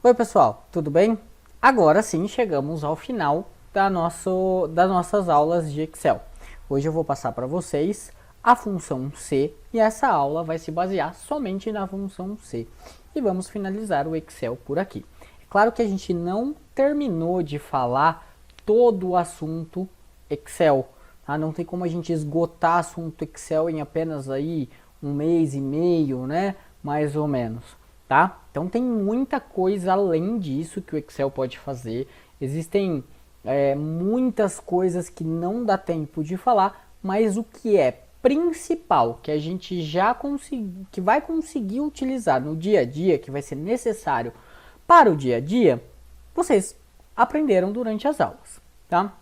Oi pessoal, tudo bem? Agora sim chegamos ao final das nossas aulas de Excel. Hoje eu vou passar para vocês a função C e essa aula vai se basear somente na função C. E vamos finalizar o Excel por aqui. É claro que a gente não terminou de falar todo o assunto Excel. Tá? Não tem como a gente esgotar assunto Excel em apenas aí um mês e meio, né? Mais ou menos. Tá? Então tem muita coisa além disso que o Excel pode fazer. Existem muitas coisas que não dá tempo de falar, mas o que é principal, que a gente que vai conseguir utilizar no dia a dia, que vai ser necessário para o dia a dia, vocês aprenderam durante as aulas, tá?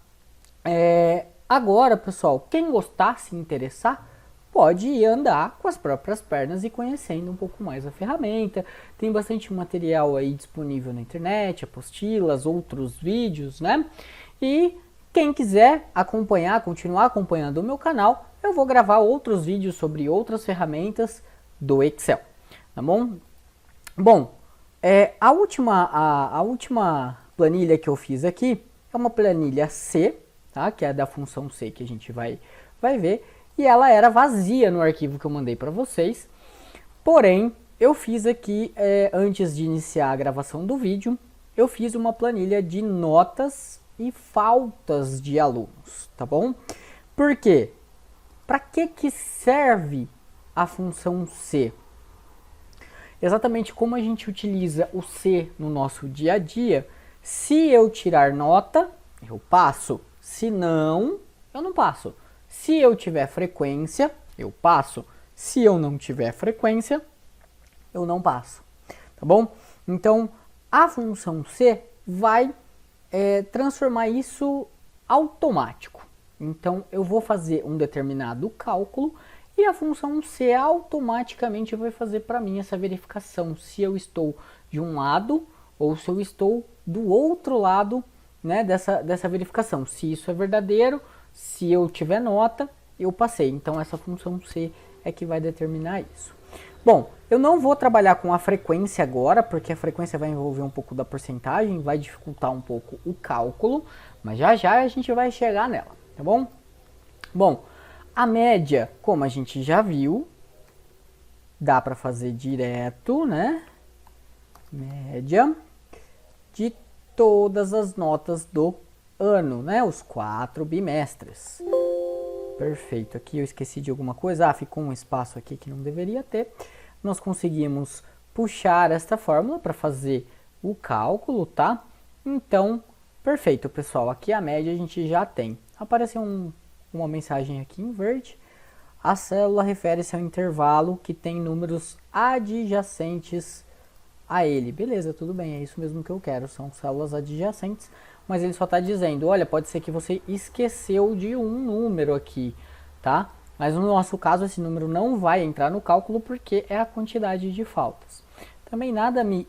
Agora, pessoal, quem gostar, se interessar, pode ir andar com as próprias pernas e conhecendo um pouco mais a ferramenta. Tem bastante material aí disponível na internet, apostilas, outros vídeos, né? E quem quiser acompanhar, continuar acompanhando o meu canal, eu vou gravar outros vídeos sobre outras ferramentas do Excel, tá bom? Bom, a última planilha que eu fiz aqui é uma planilha C, tá? Que é da função C que a gente vai ver. E ela era vazia no arquivo que eu mandei para vocês. Porém, eu fiz aqui, antes de iniciar a gravação do vídeo, eu fiz uma planilha de notas e faltas de alunos, tá bom? Por quê? Para que serve a função C? Exatamente como a gente utiliza o C no nosso dia a dia, se eu tirar nota, eu passo. Se não, eu não passo. Se eu tiver frequência, eu passo. Se eu não tiver frequência, eu não passo. Tá bom? Então, a função C vai transformar isso automático. Então, eu vou fazer um determinado cálculo e a função C automaticamente vai fazer para mim essa verificação se eu estou de um lado ou se eu estou do outro lado, né, dessa verificação. Se isso é verdadeiro, se eu tiver nota, eu passei. Então essa função C é que vai determinar isso. Bom, eu não vou trabalhar com a frequência agora, porque a frequência vai envolver um pouco da porcentagem, vai dificultar um pouco o cálculo, mas já já a gente vai chegar nela, tá bom? Bom, a média, como a gente já viu, dá para fazer direto, né? Média de todas as notas do ano, né? Os 4 bimestres. Perfeito. Aqui eu esqueci de alguma coisa. Ficou um espaço aqui que não deveria ter. Nós conseguimos puxar esta fórmula para fazer o cálculo, tá? Então, perfeito, pessoal. Aqui a média a gente já tem. Apareceu uma mensagem aqui em verde. A célula refere-se ao intervalo que tem números adjacentes a ele. Beleza, tudo bem, é isso mesmo que eu quero. São células adjacentes. Mas ele só está dizendo, olha, pode ser que você esqueceu de um número aqui, tá? Mas no nosso caso, esse número não vai entrar no cálculo porque é a quantidade de faltas. Também nada me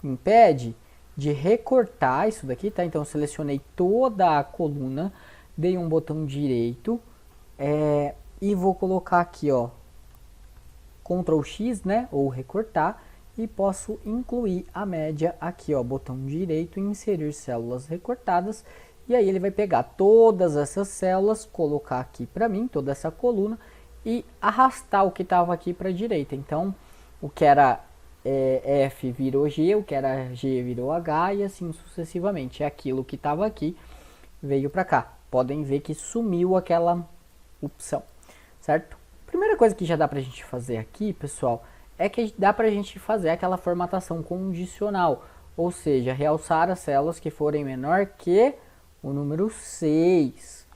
impede de recortar isso daqui, tá? Então, eu selecionei toda a coluna, dei um botão direito e vou colocar aqui, ó, Ctrl X, né? Ou recortar. E posso incluir a média aqui, ó, botão direito, inserir células recortadas. E aí ele vai pegar todas essas células, colocar aqui para mim, toda essa coluna, e arrastar o que estava aqui para a direita. Então, o que era F virou G, o que era G virou H e assim sucessivamente. É aquilo que estava aqui, veio para cá. Podem ver que sumiu aquela opção, certo? Primeira coisa que já dá para a gente fazer aqui, pessoal, é que dá para a gente fazer aquela formatação condicional, ou seja, realçar as células que forem menor que o número 6.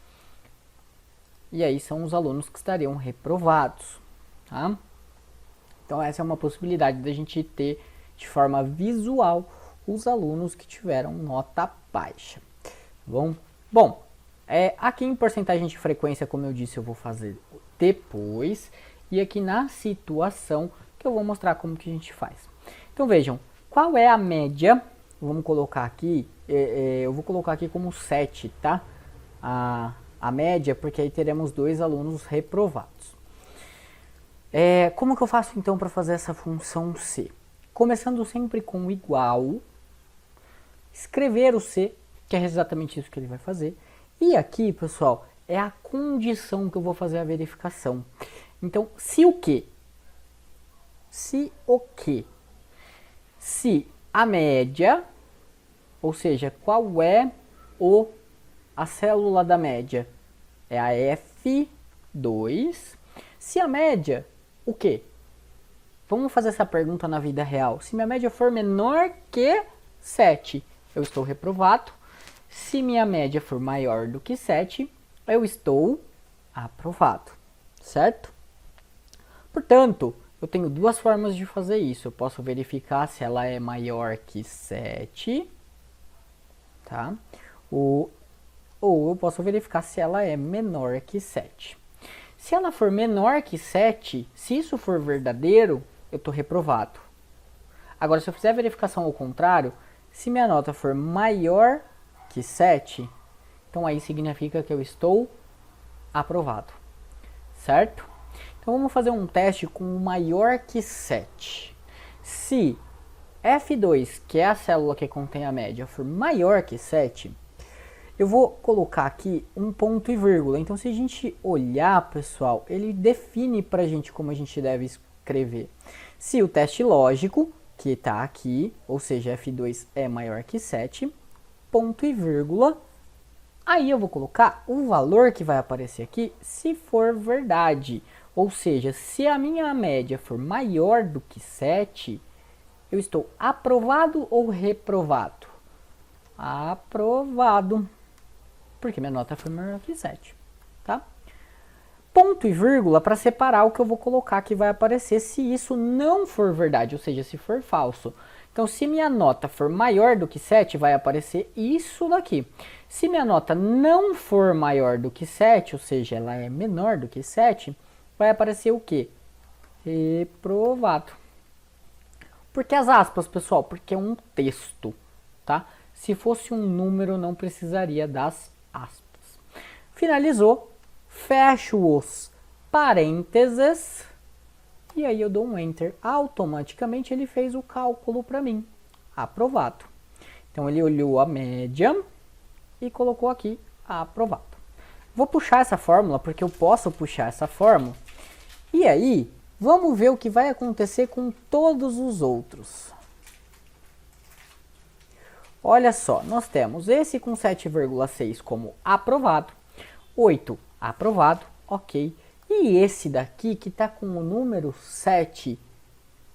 E aí são os alunos que estariam reprovados, tá? Então essa é uma possibilidade da gente ter de forma visual os alunos que tiveram nota baixa, tá bom? Bom, aqui em porcentagem de frequência, como eu disse, eu vou fazer depois, e aqui na situação eu vou mostrar como que a gente faz. Então vejam, qual é a média? Vamos colocar aqui, eu vou colocar aqui como 7, tá? A média, porque aí teremos 2 alunos reprovados. Como que eu faço então para fazer essa função C? começando sempre com igual, escrever o C, que é exatamente isso que ele vai fazer. E aqui, pessoal, é a condição que eu vou fazer a verificação. Então, se o quê? Se o quê? Se a média, ou seja, qual é a célula da média? É a F2. Se a média, o quê? Vamos fazer essa pergunta na vida real. Se minha média for menor que 7, eu estou reprovado. Se minha média for maior do que 7, eu estou aprovado, certo? Portanto, eu tenho duas formas de fazer isso. Eu posso verificar se ela é maior que 7, tá? Ou eu posso verificar se ela é menor que 7. Se ela for menor que 7, se isso for verdadeiro, eu estou reprovado. Agora, se eu fizer a verificação ao contrário, se minha nota for maior que 7, então aí significa que eu estou aprovado, certo? Então vamos fazer um teste com maior que 7. Se F2, que é a célula que contém a média, for maior que 7, eu vou colocar aqui um ponto e vírgula. Então se a gente olhar, pessoal, ele define para a gente como a gente deve escrever. Se o teste lógico, que está aqui, ou seja, F2 é maior que 7, ponto e vírgula. Aí eu vou colocar o valor que vai aparecer aqui, se for verdade. Ou seja, se a minha média for maior do que 7, eu estou aprovado ou reprovado? Aprovado, porque minha nota foi maior que 7, tá? Ponto e vírgula para separar o que eu vou colocar que vai aparecer se isso não for verdade, ou seja, se for falso. Então, se minha nota for maior do que 7, vai aparecer isso daqui. Se minha nota não for maior do que 7, ou seja, ela é menor do que 7, vai aparecer o quê? Reprovado. Por que as aspas, pessoal? Porque é um texto, tá? Se fosse um número, não precisaria das aspas. Finalizou. Fecho os parênteses. E aí eu dou um Enter. Automaticamente ele fez o cálculo para mim. Aprovado. Então ele olhou a média e colocou aqui aprovado. Vou puxar essa fórmula porque eu posso puxar essa fórmula. E aí, vamos ver o que vai acontecer com todos os outros. Olha só, nós temos esse com 7,6 como aprovado, 8 aprovado, ok. E esse daqui que está com o número 7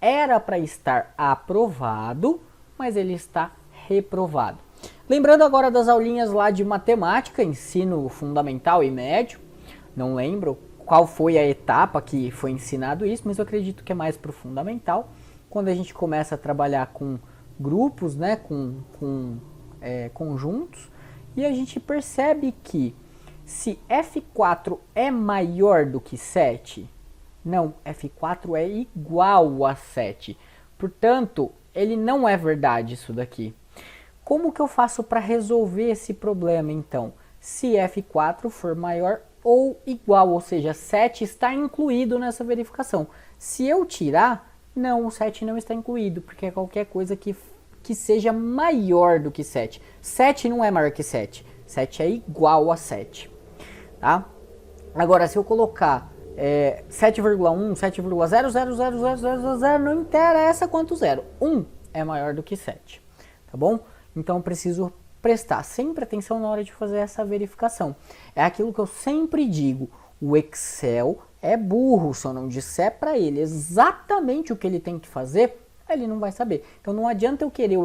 era para estar aprovado, mas ele está reprovado. Lembrando agora das aulinhas lá de matemática, ensino fundamental e médio, não lembro qual foi a etapa que foi ensinado isso, mas eu acredito que é mais para o fundamental, quando a gente começa a trabalhar com grupos, né, com conjuntos, e a gente percebe que se F4 é maior do que 7, não, F4 é igual a 7. Portanto, ele não é verdade isso daqui. Como que eu faço para resolver esse problema, então? Se F4 for maior ou igual, ou seja, 7 está incluído nessa verificação. Se eu tirar, não, o 7 não está incluído, porque é qualquer coisa que seja maior do que 7. 7 não é maior que 7. 7 é igual a 7. Tá? Agora, se eu colocar 7,1, 7,0000000, não interessa quanto 0. 1 é maior do que 7. Tá bom? Então, eu preciso prestar sempre atenção na hora de fazer essa verificação. É aquilo que eu sempre digo. O Excel é burro. Se eu não disser para ele exatamente o que ele tem que fazer, ele não vai saber. Então, não adianta eu querer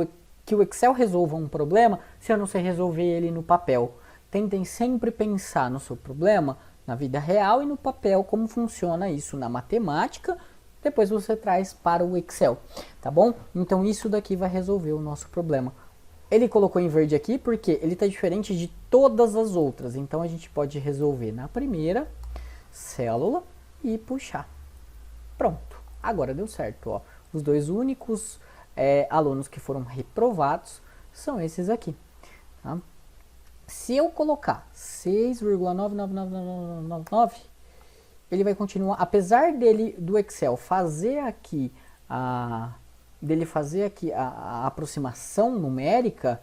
que o Excel resolva um problema se eu não sei resolver ele no papel. Tentem sempre pensar no seu problema na vida real e no papel, como funciona isso na matemática. Depois você traz para o Excel, tá bom? Então isso daqui vai resolver o nosso problema. Ele colocou em verde aqui porque ele está diferente de todas as outras. Então a gente pode resolver na primeira célula e puxar. Pronto, agora deu certo. Ó. Os dois únicos alunos que foram reprovados são esses aqui. Tá? Se eu colocar 6,99999, ele vai continuar, apesar do Excel fazer aqui dele fazer aqui a aproximação numérica,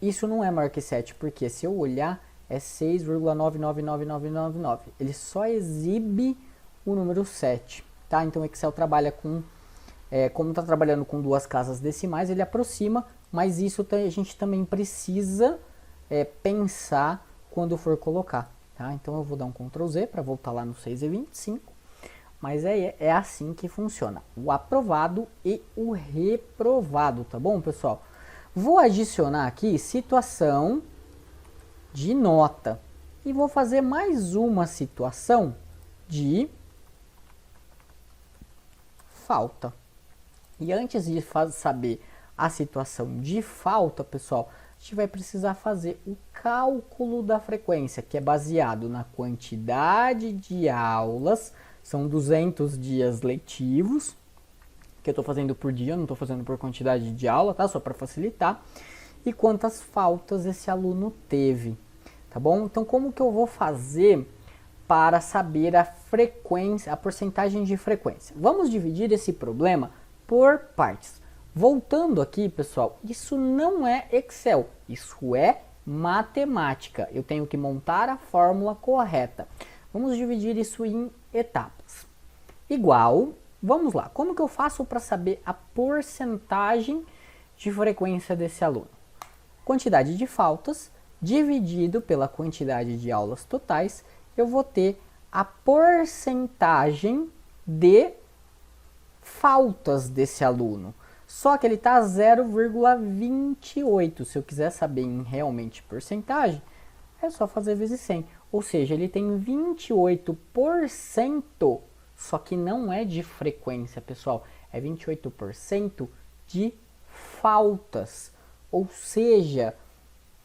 isso não é maior que 7, porque se eu olhar, é 6,999999. Ele só exibe o número 7, tá? Então o Excel trabalha com, como está trabalhando com duas casas decimais, ele aproxima, mas isso a gente também precisa pensar quando for colocar, tá? Então eu vou dar um Ctrl Z para voltar lá no 6,25, mas é assim que funciona, o aprovado e o reprovado, tá bom, pessoal? Vou adicionar aqui situação de nota e vou fazer mais uma situação de falta. E antes de saber a situação de falta, pessoal, a gente vai precisar fazer o cálculo da frequência, que é baseado na quantidade de aulas, são 200 dias letivos, que eu estou fazendo por dia, não estou fazendo por quantidade de aula, tá? Só para facilitar. E quantas faltas esse aluno teve, tá bom? Então, como que eu vou fazer para saber a frequência, a porcentagem de frequência? Vamos dividir esse problema por partes. Voltando aqui, pessoal, isso não é Excel, isso é matemática. Eu tenho que montar a fórmula correta. Vamos dividir isso em etapas. Igual, vamos lá, como que eu faço para saber a porcentagem de frequência desse aluno? Quantidade de faltas dividido pela quantidade de aulas totais, eu vou ter a porcentagem de faltas desse aluno. Só que ele está 0,28. Se eu quiser saber em realmente porcentagem, é só fazer vezes 100. Ou seja, ele tem 28%, só que não é de frequência, pessoal. É 28% de faltas. Ou seja,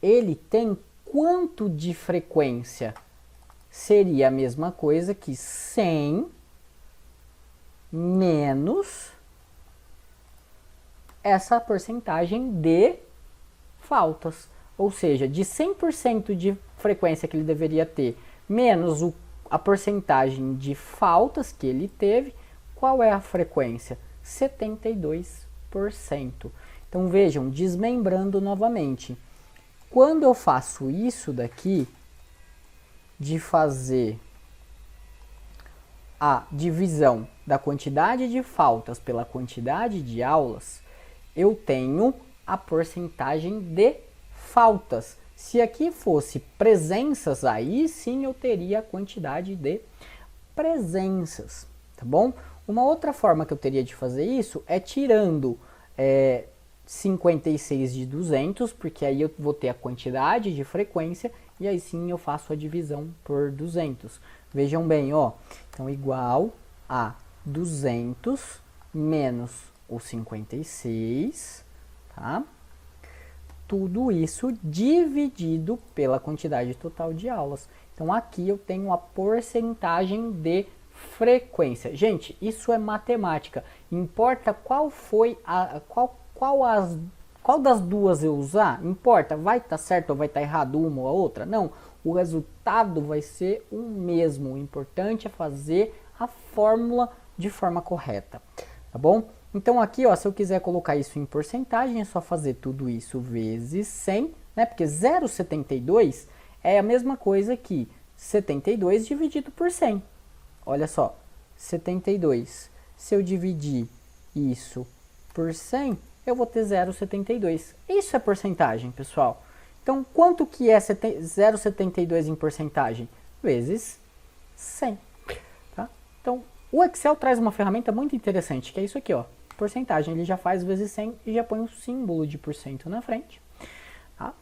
ele tem quanto de frequência? Seria a mesma coisa que 100 menos essa porcentagem de faltas. Ou seja, de 100% de frequência que ele deveria ter, menos a porcentagem de faltas que ele teve, qual é a frequência? 72%. Então vejam, desmembrando novamente. Quando eu faço isso daqui, de fazer a divisão da quantidade de faltas pela quantidade de aulas, eu tenho a porcentagem de faltas. Se aqui fosse presenças, aí sim eu teria a quantidade de presenças, tá bom? Uma outra forma que eu teria de fazer isso é tirando 56 de 200, porque aí eu vou ter a quantidade de frequência e aí sim eu faço a divisão por 200. Vejam bem, ó, então igual a 200 menos o 56, tá? Tudo isso dividido pela quantidade total de aulas. Então aqui eu tenho a porcentagem de frequência. Gente, isso é matemática. Importa qual foi qual das duas eu usar? Importa, vai estar certo ou vai estar errado uma ou a outra? Não, o resultado vai ser o mesmo. O importante é fazer a fórmula de forma correta, tá bom? Então aqui, ó, se eu quiser colocar isso em porcentagem, é só fazer tudo isso vezes 100, né? Porque 0,72 é a mesma coisa que 72 dividido por 100. Olha só, 72. Se eu dividir isso por 100, eu vou ter 0,72. Isso é porcentagem, pessoal. Então, quanto que é 0,72 em porcentagem? Vezes 100. Tá? Então, o Excel traz uma ferramenta muito interessante, que é isso aqui, ó. Porcentagem. Ele já faz vezes 100 e já põe um símbolo de porcento na frente. Tá?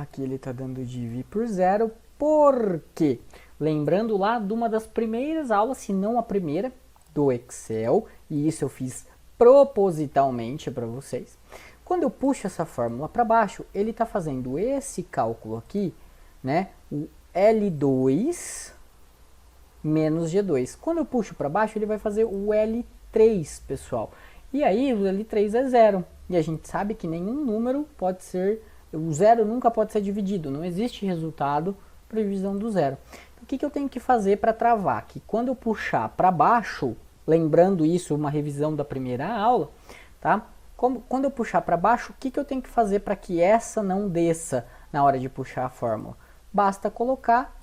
Aqui ele está dando div por 0, porque, lembrando lá de uma das primeiras aulas, se não a primeira, do Excel, e isso eu fiz propositalmente para vocês. Quando eu puxo essa fórmula para baixo, ele está fazendo esse cálculo aqui, né? O L2 menos G2. Quando eu puxo para baixo, ele vai fazer o L3, pessoal. E aí, o L3 é 0. E a gente sabe que nenhum número pode ser... O zero nunca pode ser dividido. Não existe resultado para divisão do zero. Então, o que eu tenho que fazer para travar? Que quando eu puxar para baixo, lembrando isso, uma revisão da primeira aula, tá? Quando eu puxar para baixo, o que eu tenho que fazer para que essa não desça na hora de puxar a fórmula? Basta colocar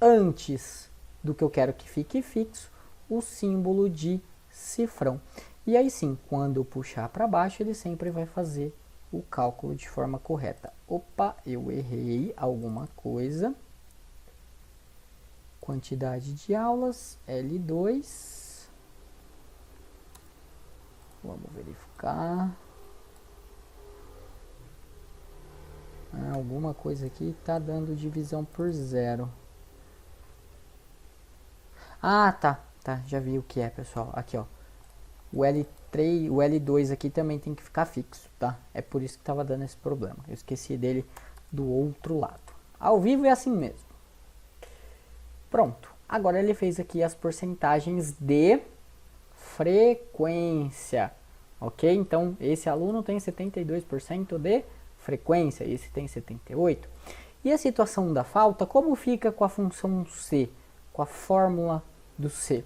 antes do que eu quero que fique fixo o símbolo de cifrão. E aí sim, quando eu puxar para baixo, ele sempre vai fazer o cálculo de forma correta. Opa, eu errei alguma coisa. Quantidade de aulas, L2. Vamos verificar. Alguma coisa aqui está dando divisão por zero. Tá, já vi o que é, pessoal. Aqui, ó. O L3, o L2 aqui também tem que ficar fixo, tá? É por isso que estava dando esse problema. Eu esqueci dele do outro lado. Ao vivo é assim mesmo. Pronto. Agora ele fez aqui as porcentagens de frequência. Ok? Então, esse aluno tem 72% de frequência, esse tem 78%. E a situação da falta, como fica com a função C? Com a fórmula do C?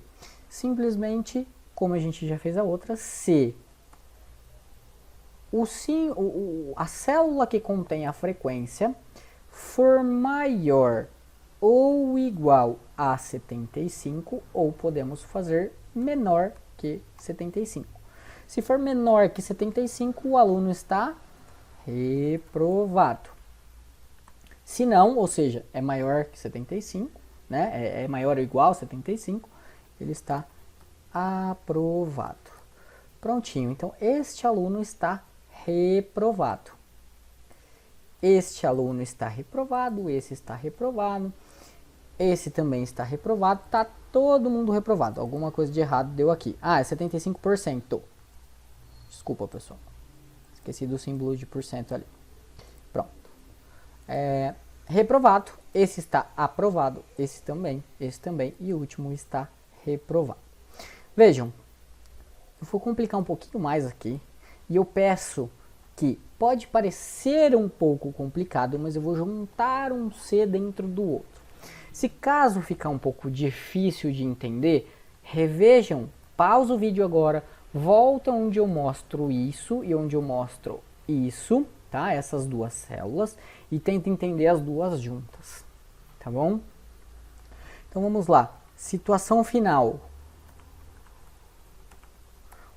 Simplesmente, como a gente já fez a outra, se a célula que contém a frequência for maior ou igual a 75, ou podemos fazer menor que 75. Se for menor que 75, o aluno está reprovado. Se não, ou seja, é maior que 75, né? É maior ou igual a 75, ele está aprovado. Prontinho, então este aluno está reprovado. Este aluno está reprovado, esse está reprovado, esse também está reprovado, tá todo mundo reprovado. Alguma coisa de errado deu aqui. É 75%. Desculpa, pessoal. Esqueci do símbolo de porcento ali. Pronto. Reprovado, esse está aprovado, esse também e o último está reprovado. Vejam, eu vou complicar um pouquinho mais aqui e eu peço que pode parecer um pouco complicado, mas eu vou juntar um C dentro do outro. Se caso ficar um pouco difícil de entender, revejam, pausa o vídeo agora, volta onde eu mostro isso e onde eu mostro isso, tá? Essas duas células, e tenta entender as duas juntas, tá bom? Então vamos lá, situação final.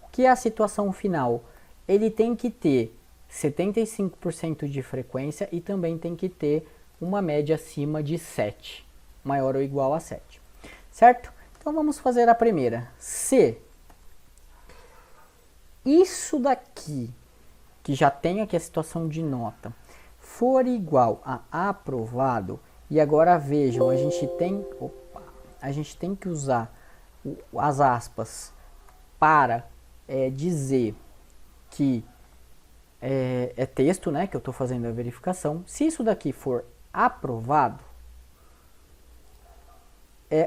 O que é a situação final? Ele tem que ter 75% de frequência e também tem que ter uma média acima de 7, maior ou igual a 7, certo? Então vamos fazer a primeira. Se isso daqui, que já tem aqui a situação de nota, for igual a aprovado, e agora vejam, a gente tem que usar as aspas para dizer que é texto, né, que eu estou fazendo a verificação. Se isso daqui for aprovado,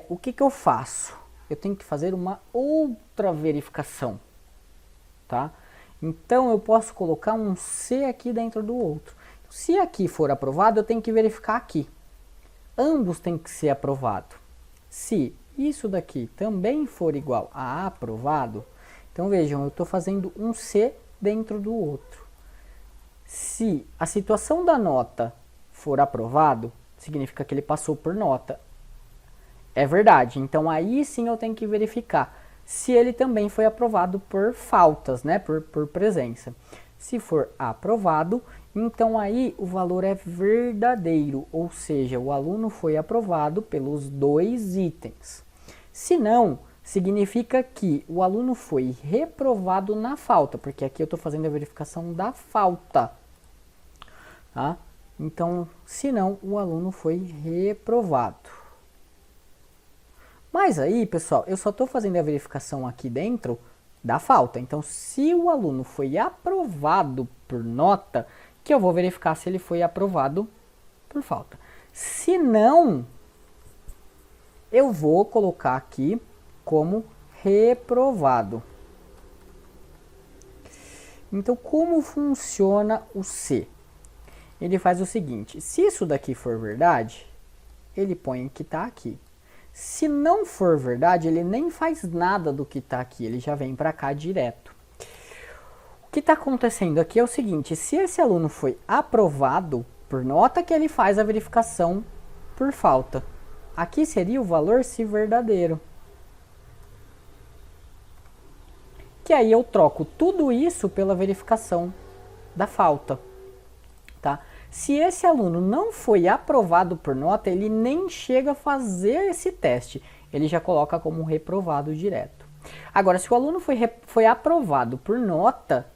o que eu faço? Eu tenho que fazer uma outra verificação, tá? Então eu posso colocar um C aqui dentro do outro. Se aqui for aprovado, eu tenho que verificar aqui. Ambos têm que ser aprovados. Se isso daqui também for igual a aprovado, então vejam, eu estou fazendo um C dentro do outro. Se a situação da nota for aprovado, significa que ele passou por nota. É verdade, então aí sim eu tenho que verificar se ele também foi aprovado por faltas, né, por presença. Se for aprovado, então aí o valor é verdadeiro, ou seja, o aluno foi aprovado pelos dois itens. Se não, significa que o aluno foi reprovado na falta, porque aqui eu estou fazendo a verificação da falta, tá? Então, se não, o aluno foi reprovado. Mas aí, pessoal, eu só estou fazendo a verificação aqui dentro da falta. Então, se o aluno foi aprovado por nota, que eu vou verificar se ele foi aprovado por falta. Se não, eu vou colocar aqui como reprovado. Então, como funciona o C? Ele faz o seguinte, se isso daqui for verdade, ele põe que está aqui. Se não for verdade, ele nem faz nada do que está aqui, ele já vem para cá direto. O que está acontecendo aqui é o seguinte, se esse aluno foi aprovado por nota, que ele faz a verificação por falta. Aqui seria o valor se verdadeiro. Que aí eu troco tudo isso pela verificação da falta, tá? Se esse aluno não foi aprovado por nota, ele nem chega a fazer esse teste, ele já coloca como reprovado direto. Agora, se o aluno foi aprovado por nota,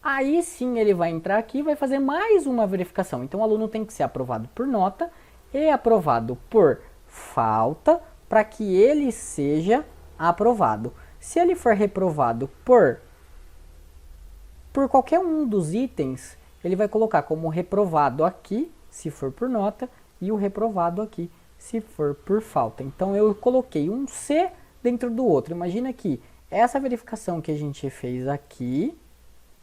aí sim ele vai entrar aqui e vai fazer mais uma verificação. Então o aluno tem que ser aprovado por nota e aprovado por falta para que ele seja aprovado. Se ele for reprovado por qualquer um dos itens, ele vai colocar como reprovado aqui, se for por nota, e o reprovado aqui, se for por falta. Então eu coloquei um C dentro do outro. Imagina que essa verificação que a gente fez aqui,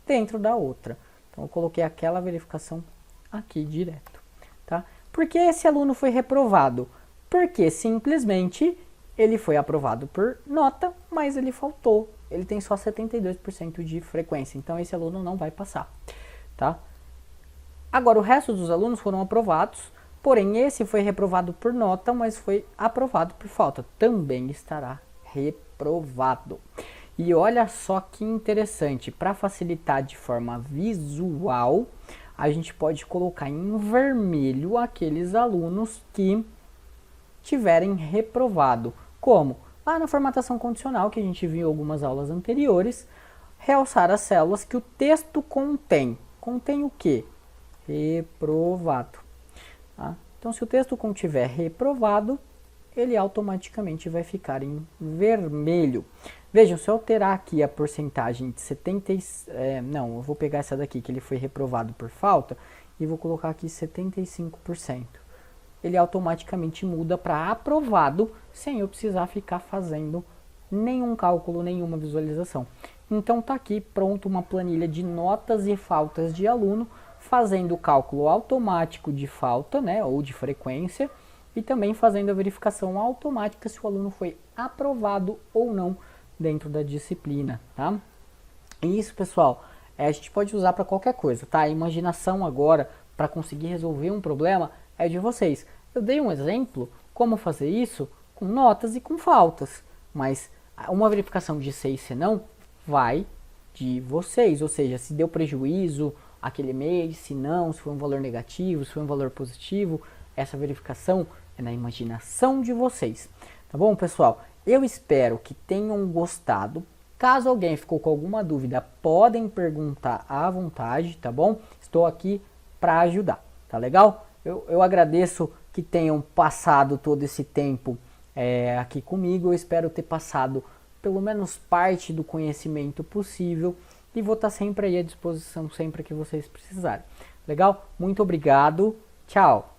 dentro da outra. Então eu coloquei aquela verificação aqui direto, tá? Por que esse aluno foi reprovado? Porque simplesmente ele foi aprovado por nota, mas ele faltou. Ele tem só 72% de frequência, então esse aluno não vai passar, tá? Agora o resto dos alunos foram aprovados, porém esse foi reprovado por nota, mas foi aprovado por falta. Também estará reprovado. E olha só que interessante, para facilitar de forma visual, a gente pode colocar em vermelho aqueles alunos que tiverem reprovado. Como? Lá na formatação condicional, que a gente viu em algumas aulas anteriores, realçar as células que o texto contém. Contém o quê? Reprovado. Tá? Então, se o texto contiver reprovado, ele automaticamente vai ficar em vermelho. Vejam, se eu alterar aqui a porcentagem de 70... não, eu vou pegar essa daqui, que ele foi reprovado por falta, e vou colocar aqui 75%. Ele automaticamente muda para aprovado, sem eu precisar ficar fazendo nenhum cálculo, nenhuma visualização. Então tá aqui pronto uma planilha de notas e faltas de aluno, fazendo o cálculo automático de falta, né, ou de frequência, e também fazendo a verificação automática se o aluno foi aprovado ou não dentro da disciplina, tá? E isso, pessoal, a gente pode usar para qualquer coisa, tá? A imaginação agora, para conseguir resolver um problema, é de vocês. Eu dei um exemplo como fazer isso com notas e com faltas, mas uma verificação de sim e não vai de vocês, ou seja, se deu prejuízo aquele mês, se não, se foi um valor negativo, se foi um valor positivo, essa verificação é na imaginação de vocês. Tá bom, pessoal? Eu espero que tenham gostado. Caso alguém ficou com alguma dúvida, podem perguntar à vontade, tá bom? Estou aqui para ajudar, tá legal? Eu agradeço que tenham passado todo esse tempo aqui comigo. Eu espero ter passado pelo menos parte do conhecimento possível e vou estar sempre aí à disposição, sempre que vocês precisarem. Legal? Muito obrigado. Tchau.